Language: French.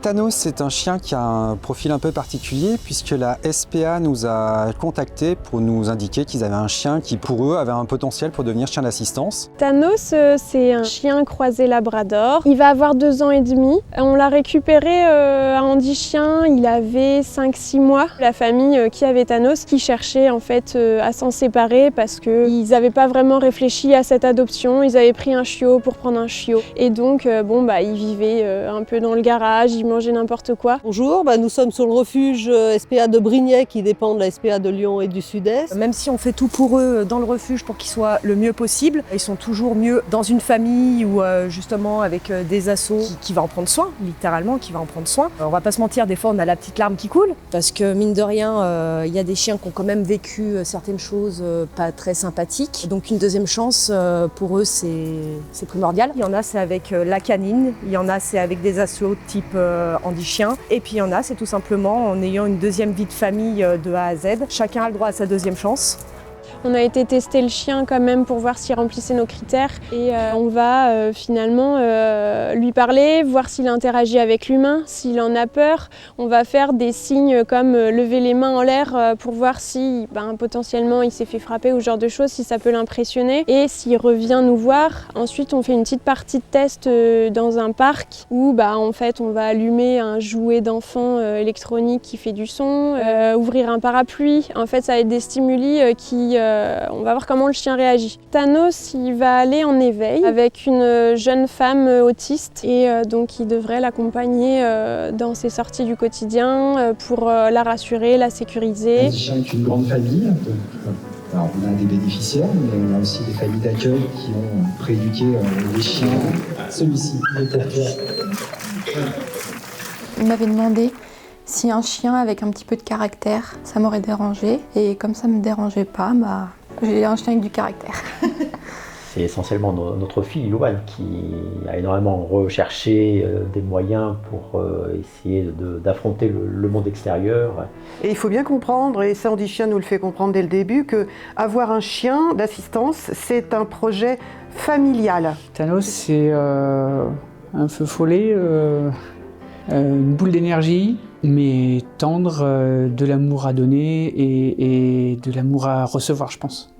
Thanos, c'est un chien qui a un profil un peu particulier puisque la SPA nous a contactés pour nous indiquer qu'ils avaient un chien qui, pour eux, avait un potentiel pour devenir chien d'assistance. Thanos, c'est un chien croisé labrador. Il va avoir 2 ans et demi. On l'a récupéré à Andy Chien, il avait 5-6 mois. La famille qui avait Thanos, qui cherchait en fait à s'en séparer parce qu'ils n'avaient pas vraiment réfléchi à cette adoption. Ils avaient pris un chiot pour prendre un chiot. Et donc, ils vivaient un peu dans le garage, ils mangeaient n'importe quoi. Bonjour, nous sommes sur le refuge SPA de Brignais qui dépend de la SPA de Lyon et du Sud-Est. Même si on fait tout pour eux dans le refuge pour qu'ils soient le mieux possible, ils sont toujours mieux dans une famille ou justement avec des assos qui va en prendre soin, littéralement qui va en prendre soin. On va pas se mentir, des fois on a la petite larme qui coule parce que mine de rien, il y a des chiens qui ont quand même vécu certaines choses pas très sympathiques. Donc une deuxième chance pour eux c'est primordial. Il y en a c'est avec la canine, il y en a c'est avec des assos type Andy Chien et puis il y en a c'est tout simplement en ayant une deuxième vie de famille de A à Z. Chacun a le droit à sa deuxième chance. On a été tester le chien quand même pour voir s'il remplissait nos critères et on va finalement lui parler, voir s'il interagit avec l'humain, s'il en a peur. On va faire des signes comme lever les mains en l'air pour voir si potentiellement il s'est fait frapper ou ce genre de choses, si ça peut l'impressionner et s'il revient nous voir. Ensuite on fait une petite partie de test dans un parc où en fait on va allumer un jouet d'enfant électronique qui fait du son, ouvrir un parapluie. En fait ça va être des stimuli on va voir comment le chien réagit. Thanos, il va aller en éveil avec une jeune femme autiste et donc il devrait l'accompagner dans ses sorties du quotidien pour la rassurer, la sécuriser. Le chien est une grande famille. Alors, on a des bénéficiaires, mais on a aussi des familles d'accueil qui ont prééduqué les chiens. Celui-ci est pour toi. Il m'avait demandé si un chien avec un petit peu de caractère, ça m'aurait dérangé. Et comme ça ne me dérangeait pas, j'ai un chien avec du caractère. C'est essentiellement notre fille, Louane, qui a énormément recherché des moyens pour essayer d'affronter le monde extérieur. Et il faut bien comprendre, et ça Andy Chien nous le fait comprendre dès le début, qu'avoir un chien d'assistance, c'est un projet familial. Thanos, c'est un feu follet, une boule d'énergie, mais tendre, de l'amour à donner et de l'amour à recevoir, je pense.